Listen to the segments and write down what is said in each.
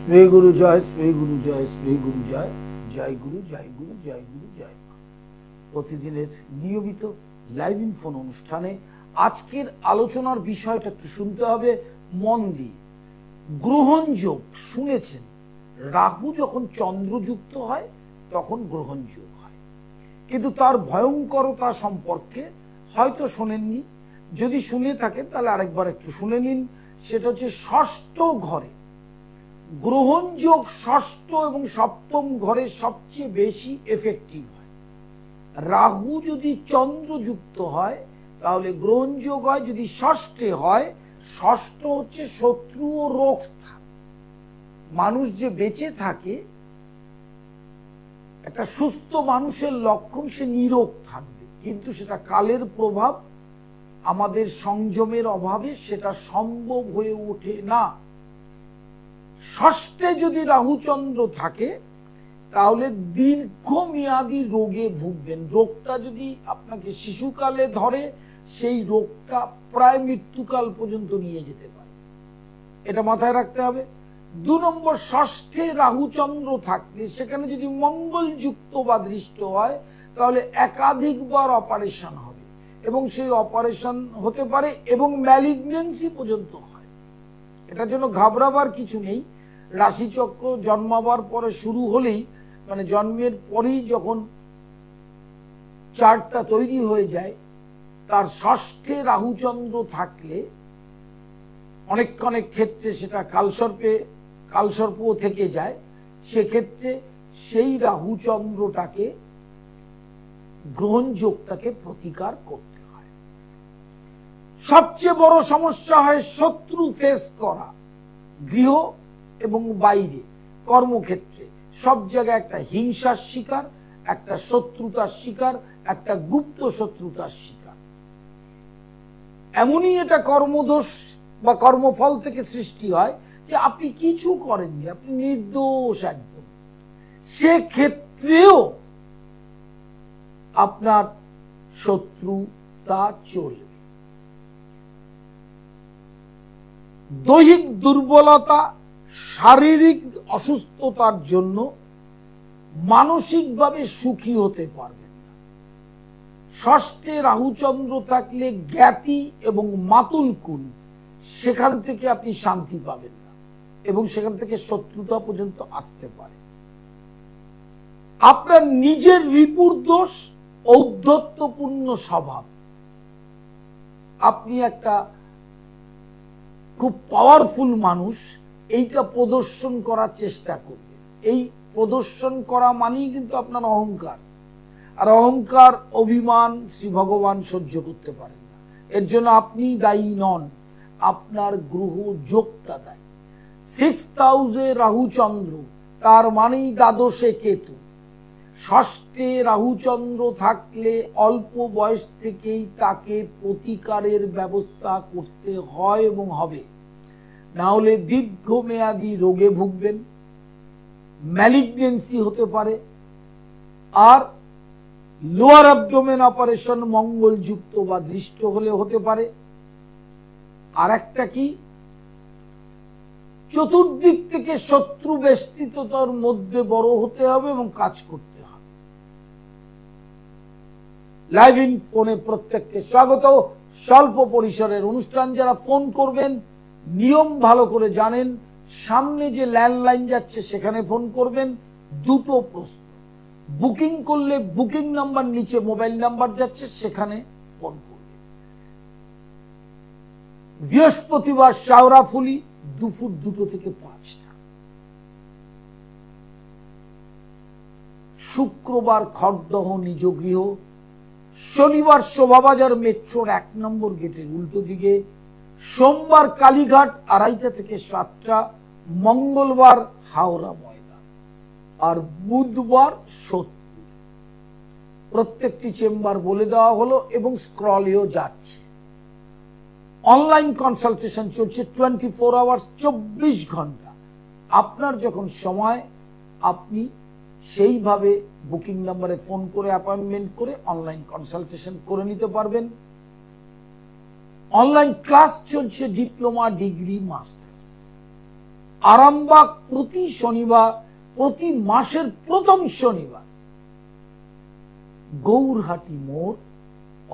শ্রী গুরু জয়, শ্রী গুরু জয়, শ্রী গুরু জয়, জয় গুরু, জয় গুরু, জয় গুরু, জয় গুরু। প্রতিদিনের নিয়মিত live in phone অনুষ্ঠানে আজকের আলোচনার বিষয়টা একটু শুনতে হবে মন দিয়ে। গ্রহণ যোগ শুনেছেন, রাহু যখন চন্দ্রযুক্ত হয় তখন গ্রহণ যোগ হয়, কিন্তু তার ভয়ঙ্করতা সম্পর্কে হয়তো শোনেননি। যদি শুনে থাকেন তাহলে আরেকবার একটু শুনে নিন। সেটা হচ্ছে ষষ্ঠ ঘরে গ্রহণ যোগ ষষ্ঠ এবং সপ্তম ঘরে সবচেয়ে বেশি এফেক্টিভ হয়। রাহু যদি চন্দ্রযুক্ত হয় তাহলে গ্রহণ যোগ হয়। যদি ষষ্ঠে হয়, ষষ্ঠ হচ্ছে শত্রু ও রোগ স্থান। মানুষ যে বেঁচে থাকে, একটা সুস্থ মানুষের লক্ষণ সে নিরোগ থাকবে, কিন্তু সেটা কালের প্রভাব, আমাদের সংযমের অভাবে সেটা সম্ভব হয়ে ওঠে না। ষষ্ঠে যদি রাহুচন্দ্র থাকে তাহলে দীর্ঘমেয়াদী রোগে ভুগবেন। রোগটা যদি আপনাকে শিশুকালে ধরে, সেই রোগটা প্রায় মৃত্যুকাল পর্যন্ত নিয়ে যেতে পারে, এটা মাথায় রাখতে হবে। 2 নম্বর, ষষ্ঠে রাহুচন্দ্র থাকলে সেখানে যদি মঙ্গল যুক্ত বা দৃষ্ট হয় তাহলে একাধিকবার অপারেশন হবে, এবং সেই অপারেশন হতে পারে এবং ম্যালিগন্যান্সি পর্যন্ত হয়। এটার জন্য ঘাবড়াবার কিছু নেই। রাশিচক্র জন্মাবার পরে শুরু হলেই, মানে জন্মের পরেই যখন চার্টটা তৈরি হয়ে যায়, তার ষষ্ঠে রাহুচন্দ্র থাকলে অনেক ক্ষেত্রে সেটা কালসর্পও থেকে যায়। সেক্ষেত্রে সেই রাহুচন্দ্রটাকে, গ্রহণ যোগটাকে প্রতিকার করতে হয়। সবচেয়ে বড় সমস্যা হয় শত্রু ফেস করা, গৃহ এবং বাইরে, কর্মক্ষেত্রে সব জায়গায় একটা হিংসার শিকার, একটা শত্রুতার শিকার, একটা গুপ্ত শত্রুতার শিকার। এমনই এটা কর্মদোষ বা কর্মফল থেকে সৃষ্টি হয় যে আপনি কিছু করেননি, আপনি নির্দোষ একদম, সেক্ষেত্রেও আপনার শত্রুতা চলবে। দৈহিক দুর্বলতা, শারীরিক অসুস্থতার জন্য মানসিকভাবে সুখী হতে পারবেন না। ষষ্ঠে রাহুচন্দ্র থাকলে জ্ঞাতি এবং মাতুল কুল, সেখান থেকে আপনি শান্তি পাবেন না, এবং সেখান থেকে শত্রুতা পর্যন্ত আসতে পারে। আপনার নিজের রিপুর দোষ, ঔদ্ধত্যপূর্ণ স্বভাব, আপনি একটা খুব পাওয়ারফুল মানুষ, এইটা প্রদর্শন করার চেষ্টা করবেন। এই প্রদর্শন করা মানেই কিন্তু আপনার অহংকার, আর অহংকার, অভিমান শ্রী ভগবান সহ্য করতে পারেন না। এর জন্য আপনি দায়ী নন, আপনার গ্রহ যোগটা দায়ী। 6th হাউসে রাহুচন্দ্র, তার মানেই দ্বাদশে কেতু। ষষ্ঠে রাহুচন্দ্র থাকলে অল্প বয়স থেকেই তাকে প্রতিকারের ব্যবস্থা করতে হয় এবং হবে, না হলে দীর্ঘমেয়াদী রোগে ভুগবেন, ম্যালিগন্যান্সি হতে পারে, আর লোয়ার অ্যাবডোমেন অপারেশন মঙ্গল যুক্ত বা দৃষ্ট হলে হতে পারে। আর একটা কি, চতুর্দিক থেকে শত্রু বেষ্টিততার মধ্যে বড় হতে হবে এবং কাজ করতে হবে। লাইভ ইন ফোনে প্রত্যেককে স্বাগত। স্বল্প পরিসরের অনুষ্ঠান। যারা ফোন করবেন নিয়ম ভালো করে জানেন, সামনে যে ল্যান্ডলাইন যাচ্ছে সেখানে ফোন করবেন। 2টো প্রশ্ন, বুকিং করলে বুকিং নাম্বার নিচে মোবাইল নাম্বার যাচ্ছে, সেখানে ফোন করবেন। বৃহস্পতিবার শাওরাফুলি দুপুর 2টো থেকে 5টা, শুক্রবার খড়দহ নিজ গৃহ, শনিবার শোভাবাজার মেট্রোর 1 নম্বর গেটের উল্টো দিকে, সোমবার কালীঘাট 2:30 থেকে 7টা, মঙ্গলবার হাওড়া ময়দান, আর বুধবার সোদপুর। প্রত্যেকটি চেম্বার বলে দেওয়া হলো এবং স্ক্রলেও যাচ্ছে। অনলাইন কনসালটেশন চলছে 24 আওয়ার্স, 24 ঘন্টা। আপনার যখন সময়, আপনি সেইভাবে বুকিং নাম্বারে ফোন করে অ্যাপয়েন্টমেন্ট করে অনলাইন কনসালটেশন করে নিতে পারবেন। অনলাইন ক্লাস চলছে ডিপ্লোমা, ডিগ্রি, মাস্টার্স। আরামবাগ প্রতি শনিবার, প্রতি মাসের প্রথম শনিবার, গৌরহাটি মোড়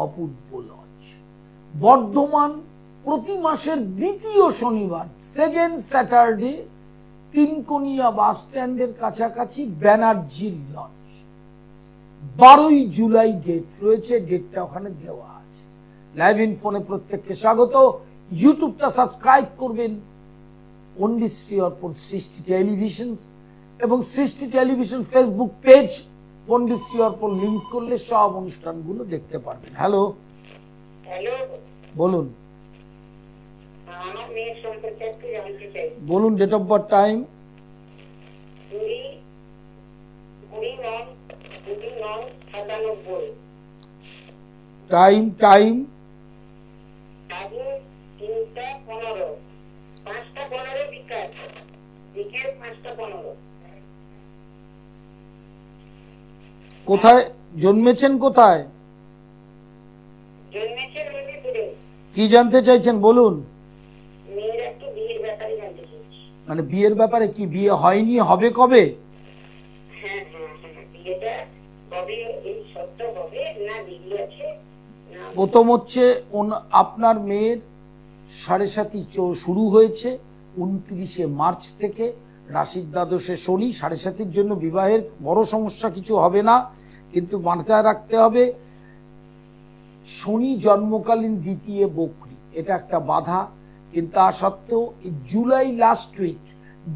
অপূর্ব লজ। বর্ধমান প্রতি মাসের দ্বিতীয় শনিবার, সেকেন্ড স্যাটারডে, তিনকোনিয়া বাস স্ট্যান্ডের কাছাকাছি ব্যানার্জি লজ। 12ই জুলাই ডেট রয়েছে, ডেটটা ওখানে দেওয়া আছে। লাইভ ইন ফোনে প্রত্যেককে স্বাগত। ইউটিউবটা সাবস্ক্রাইব করবেন, পণ্ডিতশ্রী অর্পণ সৃষ্টি টেলিভিশন, এবং সৃষ্টি টেলিভিশন ফেসবুক পেজ পণ্ডিতশ্রী অর্পণ লিঙ্ক করলে সব অনুষ্ঠানগুলো দেখতে পারবেন। হ্যালো, বলুন। বলুন, date of birth, time. Time time কোথায় জন্মেছেন? কোথায় কি জানতে চাইছেন বলুন? মানে বিয়ের ব্যাপারে কি? বিয়ে হয়নি, হবে কবে? প্রথম হচ্ছে আপনার মেয়ের 7.5 শুরু হয়েছে 29শে মার্চ থেকে, রাশির দ্বাদশে শনি। 7.5 জন্য বিবাহের বড় সমস্যা কিছু হবে না, কিন্তু মাথায় রাখতে হবে শনি জন্মকালীন দ্বিতীয় বকরি, এটা একটা বাধা। কিন্তু তা সত্ত্বেও জুলাই লাস্ট উইক,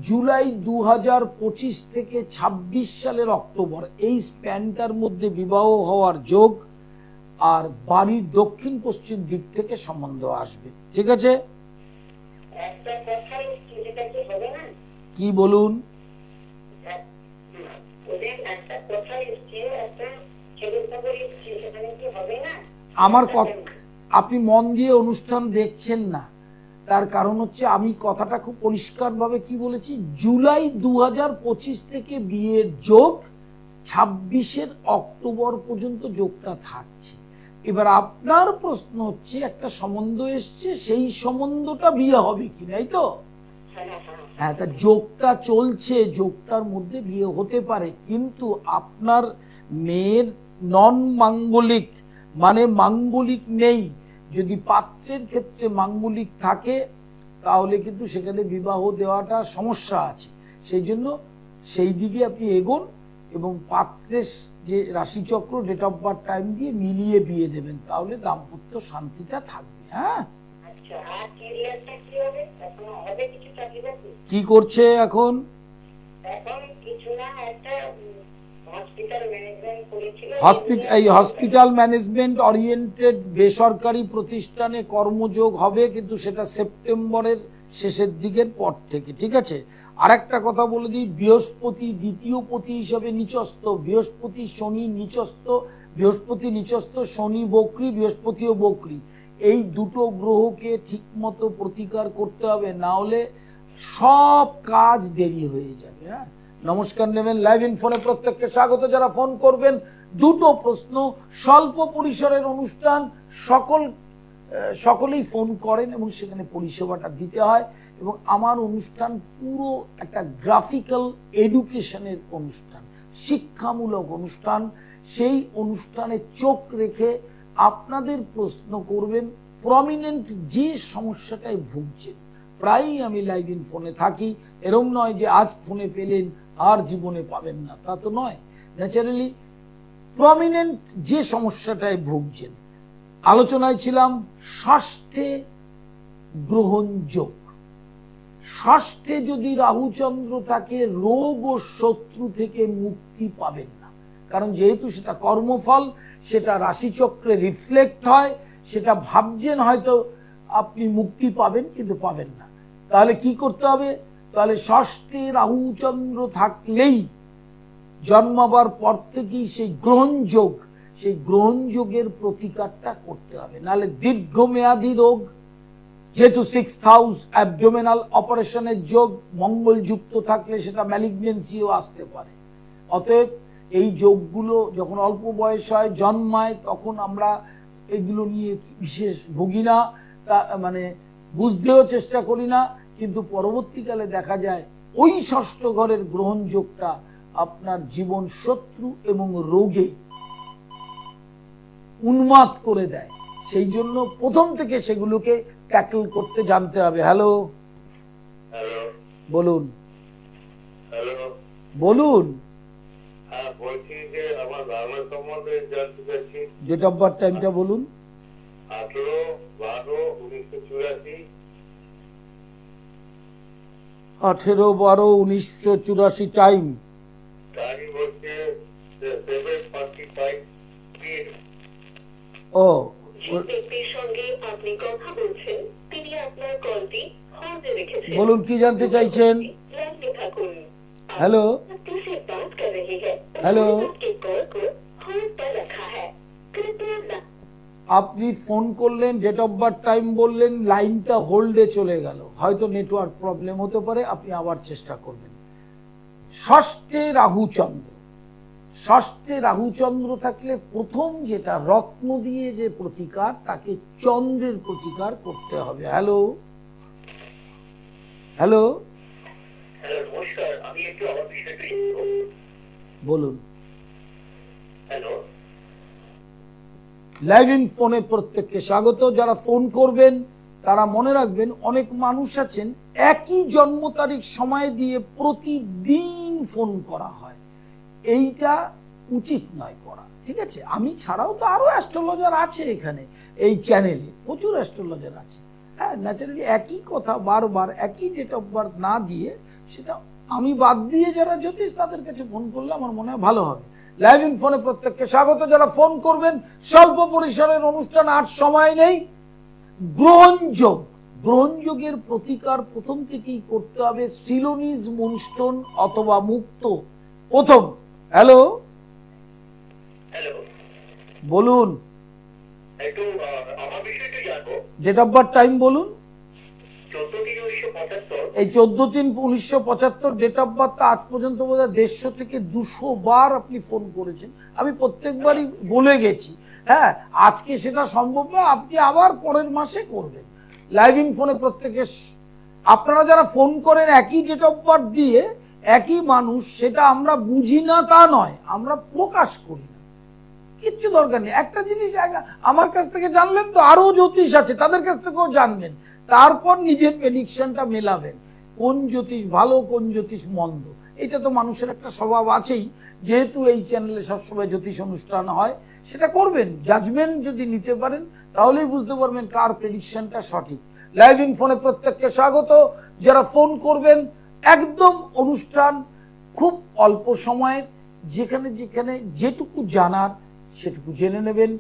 জুলাই 2025 থেকে 26 সালের অক্টোবর, এই স্প্যানটার মধ্যে বিবাহ হওয়ার যোগ, আর বাড়ির দক্ষিণ পশ্চিম দিক থেকে সম্বন্ধ আসবে। ঠিক আছে, কি বলুন? আমার আপনি মন দিয়ে অনুষ্ঠান দেখছেন না, তার কারণ হচ্ছে আমি কথাটা খুব পরিষ্কারভাবে কি বলেছি, জুলাই 2025 থেকে বিয়ের যোগ, 26 অক্টোবর পর্যন্ত যোগটা থাকছে। এবার আপনার প্রশ্ন হচ্ছে একটা সম্বন্ধ এসছে, সেই সম্বন্ধটা বিয়ে হবে কিনা, এই তো? হ্যাঁ, তা যোগটা চলছে, যোগটার মধ্যে বিয়ে হতে পারে, কিন্তু আপনার মেয়ের নন মাঙ্গলিক, মানে মাঙ্গলিক নেই। যদি পাত্রের ক্ষেত্রে মাঙ্গলিক থাকে তাহলে কিন্তু সেখানে বিবাহ দেওয়াটা সমস্যা আছে। সেই জন্য সেই দিকে আপনি এগোন এবং পাত্রের যে রাশিচক্র, ডেট অফ বার্থ, টাইম দিয়ে মিলিয়ে বিয়ে দেবেন, তাহলে দাম্পত্য শান্তিটা থাকবে। হ্যাঁ, কি করছে এখন? হসপিটাল ম্যানেজমেন্ট ওরিয়েন্টেড বেসরকারি প্রতিষ্ঠানে কর্মযোগ হবে, কিন্তু সেটা সেপ্টেম্বরের শেষের দিকের পর থেকে। ঠিক আছে, আরেকটা কথা বলে দিই, বৃহস্পতি দ্বিতীয় পতি হিসাবে নিচস্থ, বৃহস্পতি শনি নিচস্থ, বৃহস্পতি নিচস্থ, শনি বকরি, বৃহস্পতিও বকরি। এই দুটো গ্রহকে ঠিক মতো প্রতিকার করতে হবে, না হলে সব কাজ দেরি হয়ে যাবে। হ্যাঁ, নমস্কার নেবেন। লাইভ ইন ফোনে প্রত্যেককে স্বাগত। যারা ফোন করবেন, দুটো প্রশ্ন, স্বল্প পরিসরের অনুষ্ঠান, সকলেই ফোন করেন এবং সেখানে পরিষেবাটা দিতে হয়। এবং আমার অনুষ্ঠান পুরো একটা গ্রাফিক্যাল এডুকেশনের অনুষ্ঠান, শিক্ষামূলক অনুষ্ঠান। সেই অনুষ্ঠানে চোখ রেখে আপনাদের প্রশ্ন করবেন, প্রমিনেন্ট যে সমস্যাটায় ভুগছেন। প্রায়ই আমি লাইভ ইন ফোনে থাকি, এরম নয় যে আজ ফোনে পেলেন আর জীবনে পাবেন না, তা তো নয়। ন্যাচারালি প্রমিনেন্ট যে সমস্যাটায় ভুগছেন। আলোচনায় ছিলাম ষষ্ঠে গ্রহণযোগ। ষষ্ঠে যদি রাহুচন্দ্র থাকে, রোগ ও শত্রু থেকে মুক্তি পাবেন না, কারণ যেহেতু সেটা কর্মফল, সেটা রাশিচক্রে রিফ্লেক্ট হয়, সেটা ভাবছেন হয়তো আপনি মুক্তি পাবেন, কিন্তু পাবেন না। তাহলে কি করতে হবে? তাহলে ষষ্ঠে রাহুচন্দ্র থাকলেই জন্মাবার পর থেকেই সেই গ্রহণযোগ, সেই গ্রহণযোগের প্রতিকারটা করতে হবে, নাহলে দীর্ঘমেয়াদী রোগ, যেহেতু 6th হাউস অ্যাবডোমিনাল অপারেশনের যোগ, মঙ্গল যুক্ত থাকলে সেটা ম্যালিগনেন্সিও আসতে পারে। অতএব এই যোগগুলো যখন অল্প বয়স হয়, জন্মায়, তখন আমরা এগুলো নিয়ে বিশেষ ভুগি না, তা মানে বুঝতেও চেষ্টা করি না, কিন্তু পরবর্তীকালে দেখা যায় ওই ষষ্ঠ ঘরের গ্রহণযোগটা আপনার জীবন শত্রু এবং রোগে উন্মাদ করে দেয়। সেই জন্য প্রথম থেকে সেগুলোকে ট্যাকল করতে জানতে হবে। হ্যালো, বলুন বলুন। ডেট অফ বার্থ টাইমটা বলুন। 18/12/1984 টাইম। ও, বলুন কি জানতে চাইছেন? হ্যালো হ্যালো, আপনি ফোন করলেন, ডেট অফ বার্থ টাইম বললেন, লাইনটা হোল্ডে চলে গেল, হয়তো নেটওয়ার্ক প্রবলেম হতে পারে, আপনি আবার চেষ্টা করবেন। ষষ্ঠে রাহুচন্দ্র, ষষ্ঠে রাহুচন্দ্র থাকলে প্রথম যেটা রত্ন দিয়ে যে প্রতিকার, তাকে চন্দ্রের প্রতিকার করতে হবে। হ্যালো হ্যালো, বলুন। লাইভ ইন ফোনে প্রত্যেককে স্বাগত। যারা ফোন করবেন তারা মনে রাখবেন, অনেক মানুষ আছেন একই জন্ম তারিখ সময় দিয়ে প্রতিদিন ফোন করা হয়, এইটা উচিত নয় করা, ঠিক আছে? আমি ছাড়াও তো আরো অ্যাস্ট্রোলজার আছে এখানে, এই চ্যানেলে প্রচুর অ্যাস্ট্রোলজার আছে। হ্যাঁ, ন্যাচারালি একই কথা বারবার একই ডেট অফ বার্থ না দিয়ে, সেটা আমি বাদ দিয়ে যারা জ্যোতিষ তাদের কাছে ফোন করলে আমার মনে হয় ভালো হবে। লাইভ ইন ফোনে প্রত্যেককে স্বাগত। যারা ফোন করবেন, স্বল্প পরিসরের অনুষ্ঠান, আর সময় নেই। গ্রহণযোগ, গ্রহণযোগের প্রতিকার প্রথম থেকেই করতে হবে সিলোনিজ মুনস্টোন অথবা মুক্ত। প্রথম। হ্যালো বলুন, ডেট অফ বার্থ টাইম বলুন। এই 14/3/1975 ডেট অফ বার্থ। আজ পর্যন্ত বোধহয় 150 থেকে 200 বার আপনি ফোন করেছেন, আমি প্রত্যেকবারই বলে গেছি। হ্যাঁ, আজকে সেটা সম্ভব না, আপনি আবার পরের মাসে করবেন। লাইভ ইন ফোনে প্রত্যেকে, আপনারা যারা ফোন করেন একই ডেট অফ বার্থ দিয়ে, একই মানুষ, সেটা আমরা বুঝি না তা নয়, আমরা প্রকাশ করি না, কিচ্ছু দরকার নেই। একটা জিনিস আমার কাছ থেকে জানলেন তো, আরো জ্যোতিষ আছে তাদের কাছ থেকেও জানবেন, তারপর নিজের প্রেডিকশনটা মেলাবেন, কোন জ্যোতিষ ভালো কোন জ্যোতিষ মন্দ। এটা তো মানুষের একটা স্বভাব আছেই, যেহেতু এই চ্যানেলে সবসময় জ্যোতিষ অনুষ্ঠান হয়, সেটা করবেন। জাজমেন্ট যদি নিতে পারেন তাহলেই বুঝতে পারবেন কার প্রেডিকশনটা সঠিক। লাইভ ইন ফোনে প্রত্যেককে স্বাগত। যারা ফোন করবেন, একদম অনুষ্ঠান খুব অল্প সময়ের, যেখানে যেখানে যেটুকু জানার সেটুকু জেনে নেবেন।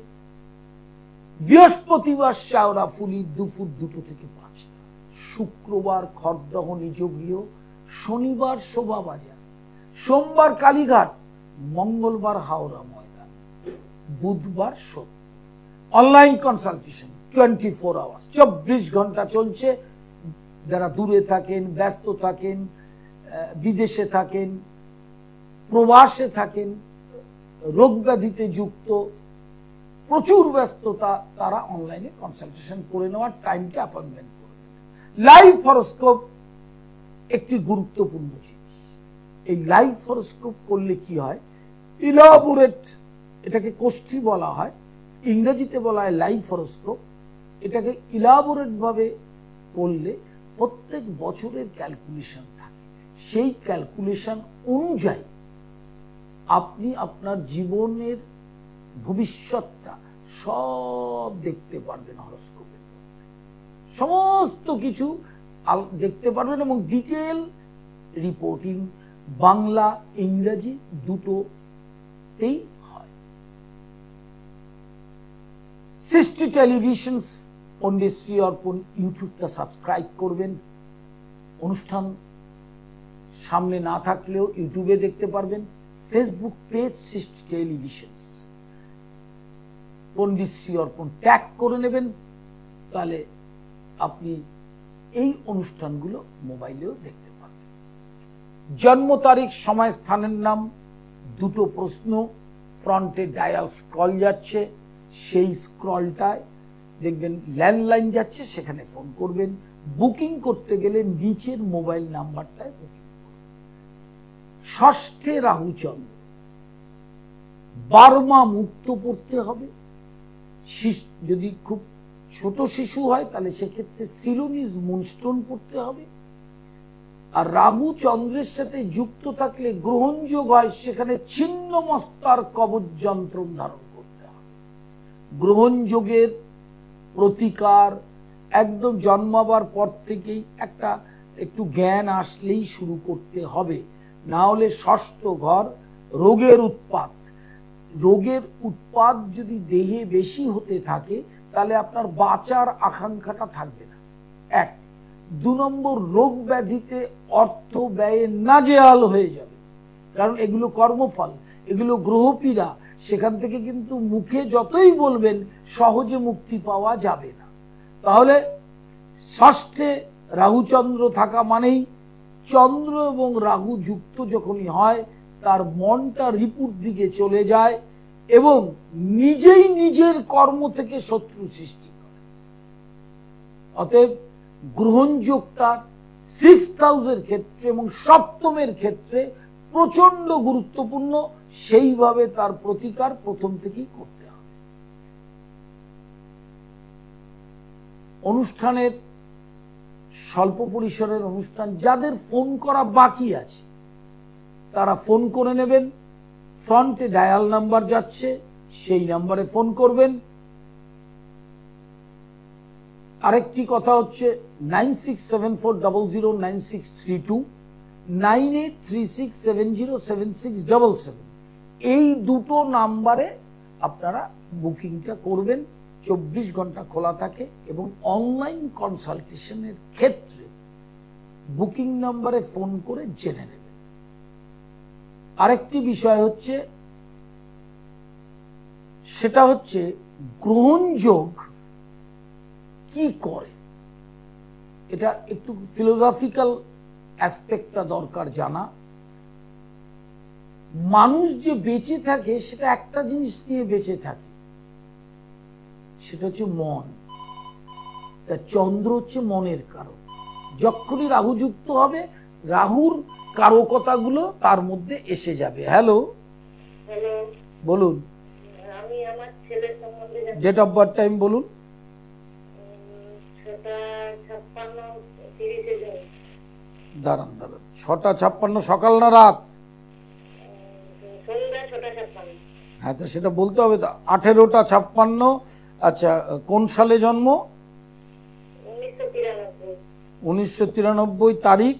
বৃহস্পতিবার শাওরাফুলি দুপুর 2টো থেকে 5টা, শুক্রবার খড়দহ নিজগৃহ, শনিবার শোভাবাজার, সোমবার কালীঘাট, মঙ্গলবার হাওড়া ময়দান, বুধবার সত্য। অনলাইন কনসালটেশন 24 আওয়ার্স, 24 ঘন্টা চলছে। যারা দূরে থাকেন, ব্যস্ত থাকেন, বিদেশে থাকেন, প্রবাসে থাকেন, রোগ ব্যাধিতে যুক্ত, প্রচুর ব্যস্ততা, তারা অনলাইনে কনসালটেশন করে নেওয়ার টাইমটা অ্যাপয়েন্টমেন্ট করে নেবেন। লাইভ হরোস্কোপ একটি গুরুত্বপূর্ণ জিনিস। এই লাইভ হরোস্কোপ করলে কি হয়, ইলাবোরেট, এটাকে কোষ্ঠী বলা হয়, ইংরেজিতে বলা হয় লাইভ হরোস্কোপ। এটাকে ইলাবোরেট ভাবে করলে প্রত্যেক বছরের ক্যালকুলেশন থাকে, সেই ক্যালকুলেশন অনুযায়ী আপনি আপনার জীবনের ভবিষ্যৎটা সব দেখতে পারবেন। হরোস্কোপের সমস্ত কিছু দেখতে পারবেন, এবং ডিটেল রিপোর্টিং বাংলা ইংরেজি দুটোতেই হয়। সৃষ্টি টেলিভিশন পণ্ডিত শ্রী অর্পণ ইউটিউবটা সাবস্ক্রাইব করবেন। অনুষ্ঠান সামনে না থাকলেও ইউটিউবে দেখতে পারবেন। ফেসবুক পেজ সৃষ্টি টেলিভিশন, পণ্ডিত শ্রী অর্পণ ট্যাগ করে নেবেন, তাহলে আপনি এই অনুষ্ঠানগুলো মোবাইলেও দেখতে পারবেন। জন্ম তারিখ, সময়, স্থানের নাম, 2টো প্রশ্ন, ফ্রন্টে ডায়াল স্ক্রল যাচ্ছে, সেই স্ক্রলটায় দেখবেন ল্যান্ডলাইন যাচ্ছে, সেখানে ফোন করবেন। বুকিং করতে গেলে নিচের মোবাইল নাম্বারটায় বুকিং। ষষ্ঠে রাহুচন্দ্র, বার্মা মুক্ত পড়তে হবে। যদি খুব ছোট শিশু হয় তাহলে সেক্ষেত্রে সিলোনিজ মুনস্টোন পড়তে হবে। আর রাহু চন্দ্রের সাথে যুক্ত থাকলে গ্রহণযোগ হয়, সেখানে ছিন্ন মস্তার কবচ যন্ত্র ধারণ করতে হবে। গ্রহণযোগের প্রতিকার একদম জন্মাবার পর থেকেই একটু জ্ঞান আসলেই শুরু করতে হবে, না হলে ষষ্ঠ ঘর রোগের উৎপাত। রোগের উৎপাত যদি দেহে বেশি হতে থাকে তাহলে আপনার বাঁচার আকাঙ্ক্ষাটা থাকবে না। এক। 2 নম্বর, রোগ ব্যাধিতে অর্থ ব্যয়ে নাজেহাল হয়ে যাবে, কারণ এগুলো কর্মফল, এগুলো গ্রহপীড়া। সেখান থেকে কিন্তু মুখে যতই বলবেন সহজে মুক্তি পাওয়া যাবে না। তাহলে ষষ্ঠে রাহুচন্দ্র থাকা মানেই চন্দ্র এবং রাহু যুক্ত যখনই হয় তার মনটা রিপুর দিকে চলে যায় এবং নিজেই নিজের কর্ম থেকে শত্রু সৃষ্টি করে। অতএব গ্রহণযোগটা 6th হাউসের ক্ষেত্রে এবং সপ্তমের ক্ষেত্রে প্রচন্ড গুরুত্বপূর্ণ। সেইভাবে তার প্রতিকার প্রথম থেকেই করতে হবে। অনুষ্ঠানের স্বল্প পরিসরের অনুষ্ঠান, যাদের ফোন করা বাকি আছে তারা ফোন করে নেবেন। ফ্রন্টে ডায়াল নাম্বার যাচ্ছে, সেই নাম্বারে ফোন করবেন। আরেকটি কথা হচ্ছে 9674009632, 9836707677, এই দুটো নাম্বারে আপনারা বুকিংটা করবেন। 24 ঘন্টা খোলা থাকে এবং অনলাইন কনসালটেশনের ক্ষেত্রে বুকিং নাম্বারে ফোন করে জেনে নেবেন। আরেকটি বিষয় হচ্ছে, সেটা হচ্ছে গ্রহণযোগ কি করে। এটা একটু ফিলোসফিক্যাল অ্যাসপেক্টটা দরকার জানা। মানুষ যে বেঁচে থাকে সেটা একটা জিনিস নিয়ে বেঁচে থাকে, সেটা হচ্ছে মন। তা চন্দ্র হচ্ছে মনের কারক। যখনই রাহু যুক্ত হবে, রাহুর কারকতাগুলো তার মধ্যে এসে যাবে। হ্যালো, বলুন। আমি আমার ছেলের সম্বন্ধে ডেট অফ বার্থ টাইম বলুন। 6:56 জুন। দাঁড়ান। 6:56 সকাল না রাত? সন্ধ্যা 6:56। হ্যাঁ, তো সেটা বলতে হবে তো। 18:56। আচ্ছা, কোন সালে জন্ম? 1993। তারিখ?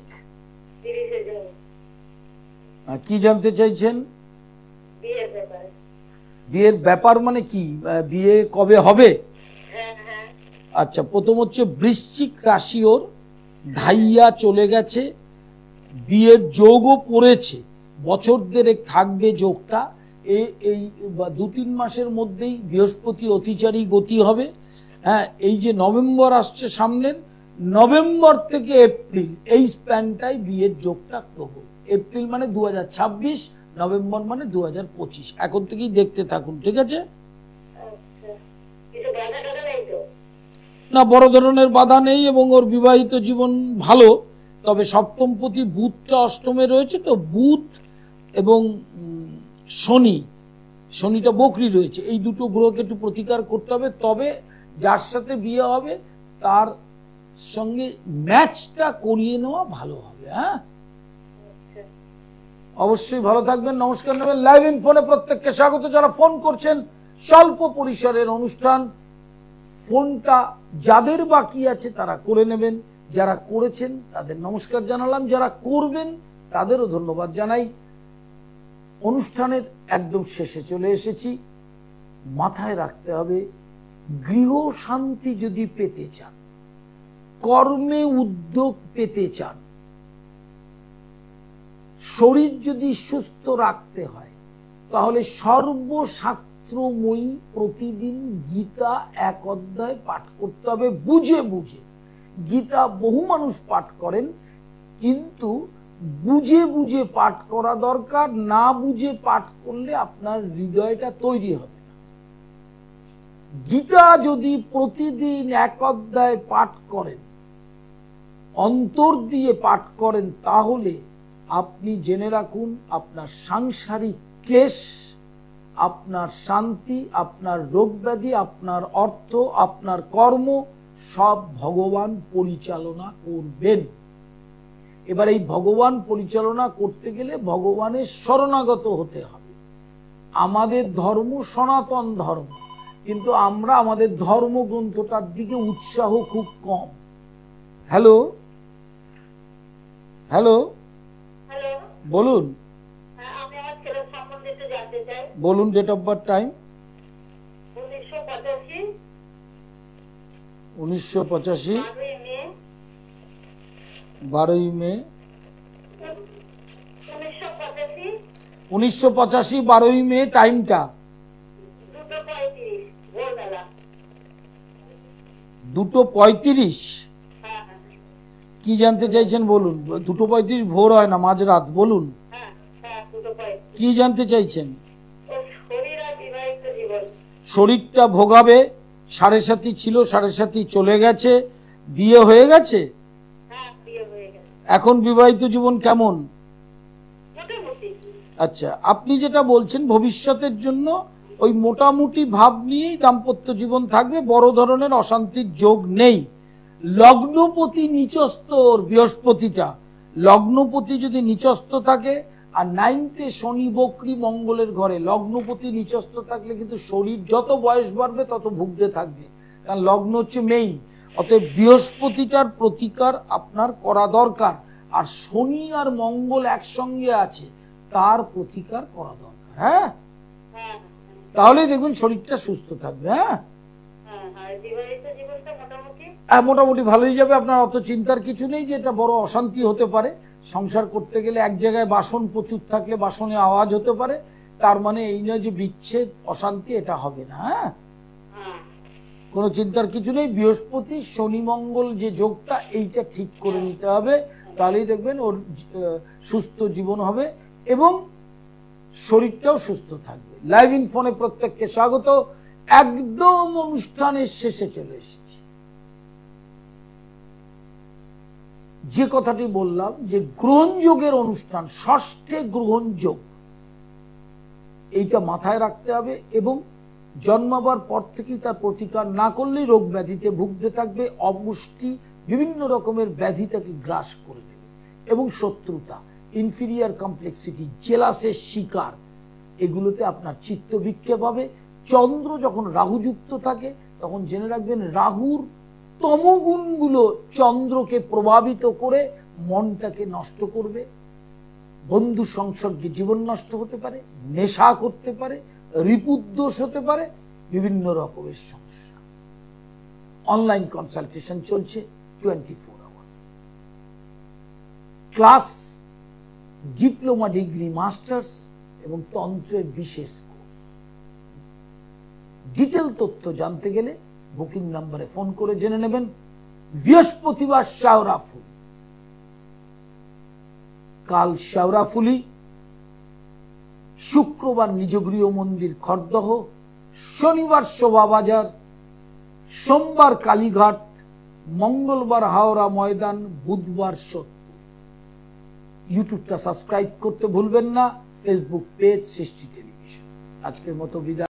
30 জুন। কি জানতে চাইছেন? বিয়ের ব্যাপার। বিয়ের ব্যাপার মানে কি? বিয়ে কবে হবে? হ্যাঁ। আচ্ছা, প্রথম হচ্ছে বৃশ্চিক রাশি, ওর ধাইয়া চলে গেছে, বিয়ের যোগও পড়েছে, বছর দেড়েক থাকবে যোগটা। এই 2-3 মাসের মধ্যেই বৃহস্পতি অতিচারী গতি হবে। হ্যাঁ, এই যে নভেম্বর আসছে সামনের, নভেম্বর থেকে এপ্রিল, এই স্প্যানটাই বিয়ের যোগটা প্রবল। এপ্রিল মানে 2026, নভেম্বর মানে 2025। এখন থেকেই দেখতে থাকুন, ঠিক আছে? না, বড় ধরনের বাধা নেই এবং ওর বিবাহিত জীবন ভালো। তবে সপ্তমপতি বুধটা অষ্টমে রয়েছে, তো বুধ এবং শনিটা বকরি রয়েছে, এই দুটো গ্রহকে একটু প্রতিকার করতে হবে। তবে যার সাথে বিয়ে হবে তার সঙ্গে ম্যাচটা করিয়ে নেওয়া ভালো হবে। হ্যাঁ, অবশ্যই ভালো থাকবেন। নমস্কার নেবেন। লাইভ ইন ফোনে প্রত্যেককে স্বাগত। যারা ফোন করছেন, স্বল্প পরিসরের অনুষ্ঠান, ফোনটা যাদের বাকি আছে তারা করে নেবেন। যারা করেছেন তাদের নমস্কার জানালাম, যারা করবেন তাদেরও ধন্যবাদ জানাই। অনুষ্ঠানের একদম শেষে চলে এসেছি। মাথায় রাখতে হবে, গৃহ শান্তি যদি পেতে চান, কর্মে উদ্যোগ পেতে চান, শরীর যদি সুস্থ রাখতে হয়, তাহলে সর্বশাস্ত্রময়ী প্রতিদিন গীতা 1 অধ্যায় পাঠ করতে হবে বুঝে বুঝে। গীতা বহু মানুষ পাঠ করেন, কিন্তু বুঝে বুঝে পাঠ করা দরকার। না বুঝে পাঠ করলে আপনার হৃদয়টা তৈরি হবে না। গীতা যদি প্রতিদিন 1 অধ্যায় পাঠ করেন অন্তর দিয়ে পাঠ করেন তাহলে আপনি জেনে রাখুন আপনার সাংসারিক ক্লেশ, আপনার শান্তি, আপনার রোগ ব্যাধি, আপনার অর্থ, আপনার কর্ম সব ভগবান পরিচালনা করবেন। এবার এই ভগবান পরিচালনা করতে গেলে ভগবানের শরণাগত হতে হবে। আমাদের ধর্ম সনাতন ধর্ম, কিন্তু আমরা আমাদের ধর্মগ্রন্থটার দিকে উৎসাহ খুব কম। হ্যালো হ্যালো হ্যালো, বলুন। আমি আমার ছেলের সম্বন্ধে একটু জানতে চাই। বলুন ডেট অফ বার্থ, টাইম। 1985 1985 মে 12ই মে 1985 1985 12ই মে, টাইমটা 2:35 ভোরবেলা। 2:35। হ্যাঁ হ্যাঁ কি জানতে চাইছেন বলুন। 2:35 ভোর হয় না, মাঝরাত। বলুন হ্যাঁ হ্যাঁ 2:35। কি জানতে চাইছেন। ওর শরীর আর বিবাহিত জীবন। শরীরটা ভোগাবে, 7.5 ছিল, 7.5 চলে গেছে, বিয়ে হয়ে গেছে, হ্যাঁ বিয়ে হয়ে গেছে, এখন বিবাহিত জীবন কেমন? মোটামুটি। আচ্ছা, আপনি যেটা বলছেন ভবিষ্যতের জন্য ওই মোটামুটি ভাব নিয়েই দাম্পত্য জীবন থাকবে, বড় ধরনের অশান্তির যোগ নেই। লগ্নপতি নিচস্থ, বৃহস্পতিটা লগ্নপতি যদি নিচস্থ থাকে আর 9তে শনি বক্রী মঙ্গলের ঘরে, লগ্নপতি নিচস্থ থাকলে কিন্তু শরীর যত বয়স বাড়বে তত ভুগতে থাকবে, কারণ লগ্ন হচ্ছে মেইন। অতএব বৃহস্পতিটার প্রতিকার আপনার করা দরকার, আর শনি আর মঙ্গল একসঙ্গে আছে, তার প্রতিকার করা দরকার। হ্যাঁ, হ্যাঁ তাহলেই দেখবেন শরীরটা সুস্থ থাকবে। হ্যাঁ হ্যাঁ হ্যাঁ, বিবাহিত জীবনটা মোটামুটি। মোটামুটি ভালোই যাবে। আপনার অত চিন্তার কিছু নেই যে এটা বড় অশান্তি হতে পারে। সংসার করতে গেলে এক জায়গায় বাসন প্রচুর থাকলে বাসনে আওয়াজ হতে পারে, তার মানে এই নয় যে বিচ্ছেদ অশান্তি, এটা হবে না। হ্যাঁ, হ্যাঁ কোনো চিন্তার কিছু নেই। বৃহস্পতি শনি মঙ্গল যে যোগটা, এইটা ঠিক করে নিতে হবে, তাহলেই দেখবেন ওর সুস্থ জীবন হবে এবং শরীরটাও সুস্থ থাকবে। লাইভ ইন ফোনে প্রত্যেককে স্বাগত। একদম অনুষ্ঠানের শেষে চলে এসেছি। যে কথাটি বললাম যে গ্রহণযোগের অনুষ্ঠান, ষষ্ঠে গ্রহণযোগ, এইটা মাথায় রাখতে হবে এবং জন্মাবার পর থেকেই তার প্রতিকার না করলেই রোগ ব্যাধিতে ভুগতে থাকবে। অপুষ্টি, বিভিন্ন রকমের ব্যাধি তাকে গ্রাস করে দেবে এবং শত্রুতা, ইনফিরিয়ার কমপ্লেক্সিটি, জেলাসের শিকার, এগুলোতে আপনার চিত্ত বিক্ষেপ হবে। চন্দ্র যখন রাহুযুক্ত থাকে তখন জেনে রাখবেন রাহুর তমগুণগুলো চন্দ্রকে প্রভাবিত করে মনটাকে নষ্ট করবে। বন্ধু সংসর্গে জীবন নষ্ট হতে পারে, নেশা করতে পারে, রিপুদোষ হতে পারে, বিভিন্ন রকমের সমস্যা। অনলাইন কনসালটেশন চলছে 24 hours. Class, diploma, degree, masters এবং তন্ত্রের বিশেষ কোর্স। ডিটেল তথ্য জানতে গেলে বুকিং নাম্বারে ফোন করে জেনে নেবেন। বৃহস্পতিবার শেওড়াফুল, কাল শেওড়াফুলি, শুক্রবার নিজগৃহ মন্দির খড়দহ, শনিবার শোভাবাজার, সোমবার কালীঘাট, মঙ্গলবার হাওড়া ময়দান, বুধবার সোদপুর। ইউটিউবটা সাবস্ক্রাইব করতে ভুলবেন না, ফেসবুক পেজ সৃষ্টি টেলিভিশন। আজকের মতো বিদায়।